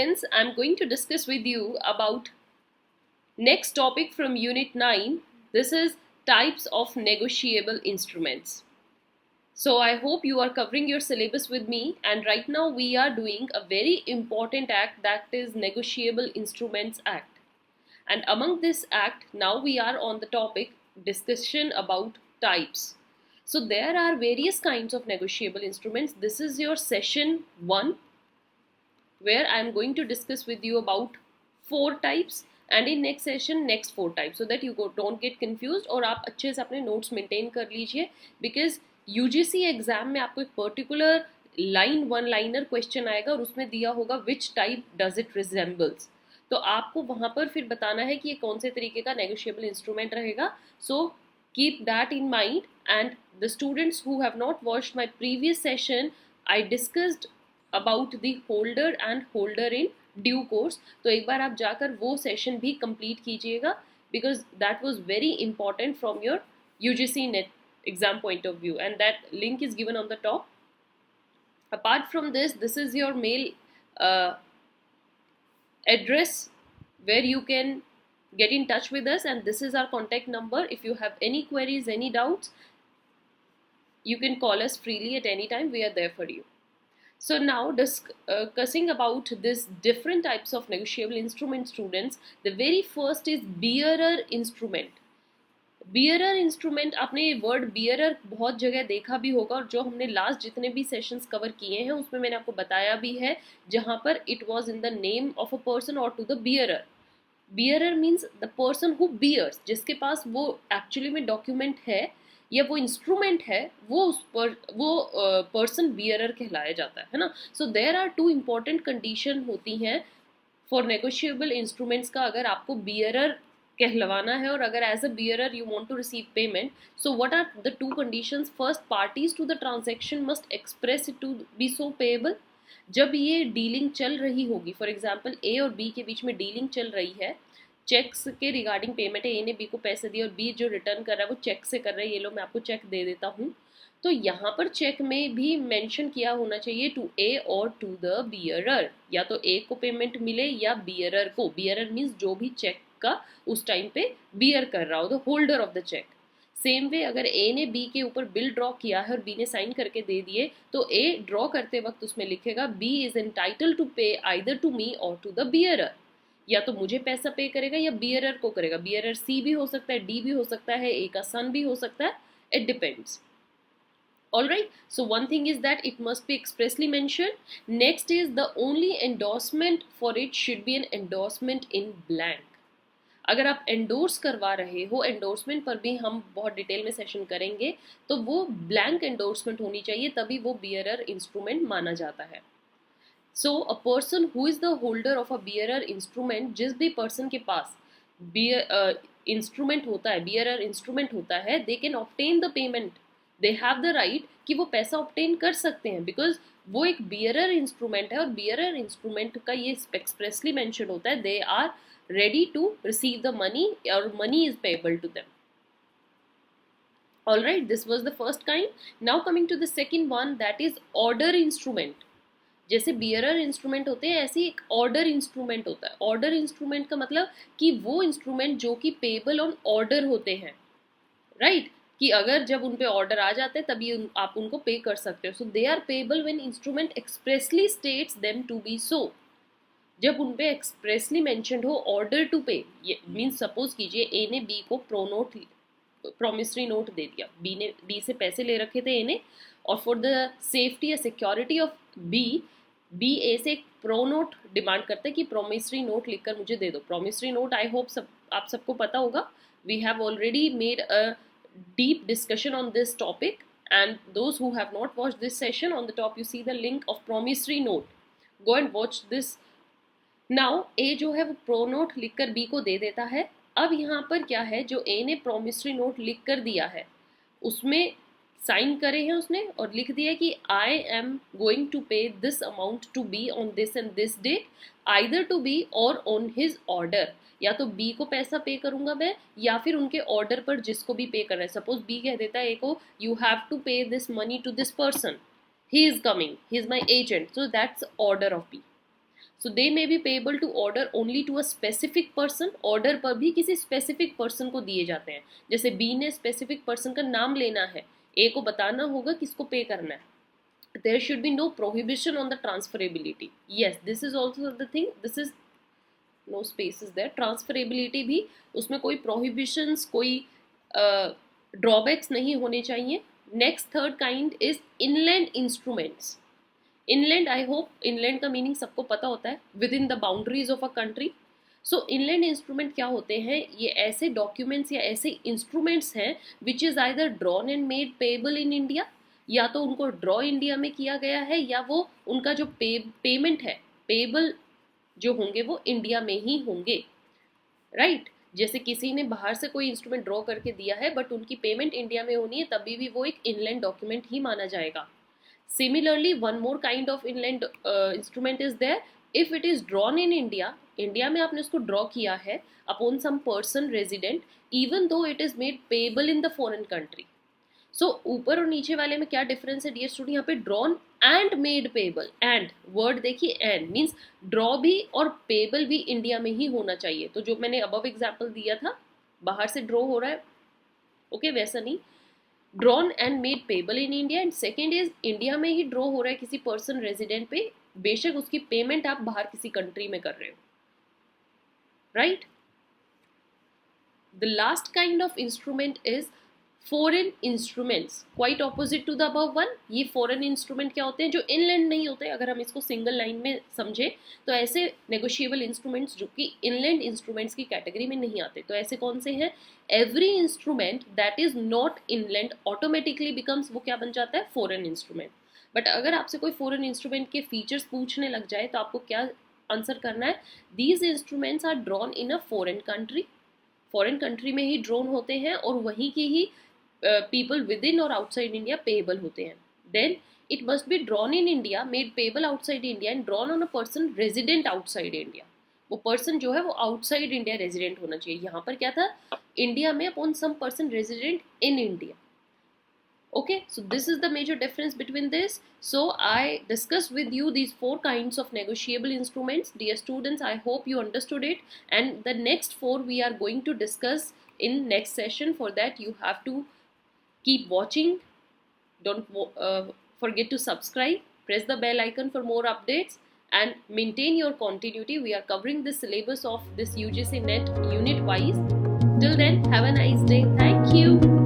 students, I'm going to discuss with you about next topic from Unit 9. This is types of negotiable instruments. So I hope you are covering your syllabus with me, and right now we are doing a very important act, that is Negotiable Instruments Act. And among this act, now we are on the topic discussion about types. So there are various kinds of negotiable instruments. This is your session 1, where I am going to discuss with you about 4 types, and in next session next 4 types, so that you don't get confused और आप अच्छे से अपने notes maintain कर लीजिए, because UGC exam में आपको एक particular line one liner question आएगा और उसमें दिया होगा which type does it resembles, तो आपको वहां पर फिर बताना है कि ये कौन से तरीके का नेगोशिएबल इंस्ट्रूमेंट रहेगा. So keep that in mind, and the students who have not watched my previous session, I discussed about the holder and holder in due course, तो एक बार आप जाकर वो सेशन भी कंप्लीट कीजिएगा, because that was very important from your UGC net exam point of view, and that link is given on the top. Apart from this, this is your mail address where you can get in touch with us, and this is our contact number. If you have any queries, any doubts, you can call us freely at any time. We are there for you. So now discussing about this different types of negotiable instruments, students, the very first is bearer instrument. Bearer instrument, आपने ये word bearer बहुत जगह देखा भी होगा, और जो हमने लास्ट जितने भी सेशंस कवर किए हैं उसमें मैंने आपको बताया भी है, जहां पर it was in the name of a person और to the bearer. Bearer means the person who bears, जिसके पास वो एक्चुअली में डॉक्यूमेंट है या वो इंस्ट्रूमेंट है, वो उस पर वो पर्सन बियरर कहलाया जाता है ना. So there are 2 important condition होती हैं फॉर नेगोशिएबल इंस्ट्रूमेंट्स का, अगर आपको बियरर कहलवाना है और अगर as a bearer you want to receive payment. So what are the 2 conditions? First, parties to the transaction must express it to be so payable. जब ये डीलिंग चल रही होगी, फॉर एग्जांपल ए और बी के बीच में डीलिंग चल रही है, चेक्स के रिगार्डिंग पेमेंट है, ए ने बी को पैसे दिए और बी जो रिटर्न कर रहा है वो चेक से कर रहा है, ये लो मैं आपको चेक दे देता हूँ, तो यहाँ पर चेक में भी मेंशन किया होना चाहिए टू ए और टू द बियरर, या तो ए को पेमेंट मिले या बियरर को. बियरर मीन्स जो भी चेक का उस टाइम पे बियर कर रहा हो, the holder of the cheque. Same way अगर ए ने बी के ऊपर बिल ड्रॉ किया है और बी ने साइन करके दे दिए, तो ए ड्रॉ करते वक्त उसमें लिखेगा बी इज एंटाइटल्ड टू पे आइदर टू मी और टू द बियरर, या तो मुझे पैसा पे करेगा या बियरर को करेगा. बियरर सी भी हो सकता है, डी भी हो सकता है, ए का सन भी हो सकता है, it depends. Alright, so one thing is that it must be expressly mentioned. Next is the only endorsement for it should be an endorsement in blank. अगर आप एंडोर्स करवा रहे हो, एंडोर्समेंट पर भी हम बहुत डिटेल में सेशन करेंगे, तो वो ब्लैंक एंडोर्समेंट होनी चाहिए, तभी वो बियरर इंस्ट्रूमेंट माना जाता है. So a person who is the holder of a bearer instrument, जिस भी पर्सन के पास इंस्ट्रूमेंट होता है, बियरर इंस्ट्रूमेंट होता है, they can obtain the payment, they have the right कि वो पैसा ऑब्टेन कर सकते हैं, बिकॉज वो एक बियरर इंस्ट्रूमेंट है, और बियरर इंस्ट्रूमेंट का ये एक्सप्रेसली मेंशन होता है, they are ready to receive the money or money is payable to them. All right, this was the first kind. Now coming to the second one, that is order instrument. जैसे bearer instrument होते हैं, ऐसे एक order instrument होता है. Order instrument का मतलब कि वो इंस्ट्रूमेंट जो कि पेबल ऑन ऑर्डर होते हैं, राइट, कि अगर जब उन पे ऑर्डर आ जाते हैं तभी आप उनको पे कर सकते हो. So they are payable when instrument expressly states them to be so. जब उन पे एक्सप्रेसली मेंशन्ड हो order to pay, means suppose कीजिए ए ने बी को प्रोमिसरी नोट दे दिया, बी से पैसे ले रखे थे ए ने, और फॉर द सेफ्टी या सिक्योरिटी ऑफ बी ए से एक प्रो नोट डिमांड करते हैं कि प्रोमिसरी नोट लिखकर मुझे दे दो. प्रोमिसरी नोट आई होप आप सबको पता होगा, we have already made a deep discussion on this topic, and those who have not watched this session, on the top you see the link of promissory note, go and watch this. Now A जो है वो pro note लिखकर B को दे देता है. अब यहाँ पर क्या है, जो ए ने प्रोमिसरी नोट लिख कर दिया है उसमें साइन करे हैं उसने और लिख दिया कि I am going to pay this amount to be on this and this date, either to be और ऑन हिज ऑर्डर, या तो बी को पैसा पे करूंगा मैं या फिर उनके ऑर्डर पर जिसको भी पे करना है. सपोज बी कह देता है ए को, you have to pay this money to this person, he is coming, he is my agent, so that's order of B. So they may be payable to order only to a specific person. Order पर भी किसी specific person को दिए जाते हैं. जैसे B ने specific person का नाम लेना है, ए को बताना होगा किसको पे करना है. There should be no prohibition on the transferability. Yes, this is also the thing. This is no spaces there. Transferability भी उसमें कोई prohibitions, कोई drawbacks नहीं होने चाहिए. Next third kind is inland instruments. Inland, I hope inland का meaning सबको पता होता है, within the boundaries of a country. So inland instrument क्या होते हैं? ये ऐसे documents या ऐसे instruments हैं which is either drawn and made payable in India, या तो उनको ड्रॉ इंडिया में किया गया है, या वो उनका जो पेमेंट है, पेबल जो होंगे वो इंडिया में ही होंगे. राइट. जैसे किसी ने बाहर से कोई इंस्ट्रूमेंट ड्रॉ करके दिया है बट उनकी पेमेंट इंडिया में होनी है, तभी भी वो एक इनलैंड डॉक्यूमेंट ही माना जाएगा. Similarly one more kind of inland instrument is there. If it is drawn in India, India में आपने उसको ड्रॉ किया है upon some person resident, even though it is made payable in the foreign country. So ऊपर और नीचे वाले में क्या डिफरेंस है डियर स्टूडेंट? यहाँ पे drawn and made payable. And word देखिए, एंड मीन्स ड्रॉ भी और पेबल भी इंडिया में ही होना चाहिए. तो जो मैंने अबव एग्जाम्पल दिया था, बाहर से ड्रॉ हो रहा है, ओके, वैसा नहीं. Drawn and made payable in India. And second is India में ही ड्रॉ हो रहा है किसी पर्सन रेजिडेंट पे, बेशक उसकी पेमेंट आप बाहर किसी कंट्री में कर रहे हो. Right. The last kind of instrument is foreign instruments, quite opposite to the above one. ये फॉरेन इंस्ट्रूमेंट क्या होते हैं? जो इनलैंड नहीं होते. अगर हम इसको सिंगल लाइन में समझे तो ऐसे नेगोशिएबल इंस्ट्रूमेंट्स जो कि इनलैंड इंस्ट्रूमेंट्स की कैटेगरी में नहीं आते. तो ऐसे कौन से हैं? Every instrument that is not inland automatically becomes, वो क्या बन जाता है? Foreign instrument. बट अगर आपसे कोई फॉरेन इंस्ट्रूमेंट के फीचर्स पूछने लग जाए तो आपको क्या आंसर करना है? These instruments are drawn in a foreign country. Foreign country में ही ड्रॉन होते हैं और वहीं की ही people within or outside India payable होते हैं. Then it must be drawn in India, made payable outside India and drawn on a person resident outside India. वो person जो है वो outside India resident होना चाहिए. यहाँ पर क्या था? India में upon some person resident in India. Okay, so this is the major difference between this. So I discussed with you these four kinds of negotiable instruments. Dear students, I hope you understood it. And the next four we are going to discuss in next session. For that you have to keep watching. Don't forget to subscribe. Press the bell icon for more updates and maintain your continuity. We are covering the syllabus of this UGC NET unit wise. Till then, have a nice day. Thank you.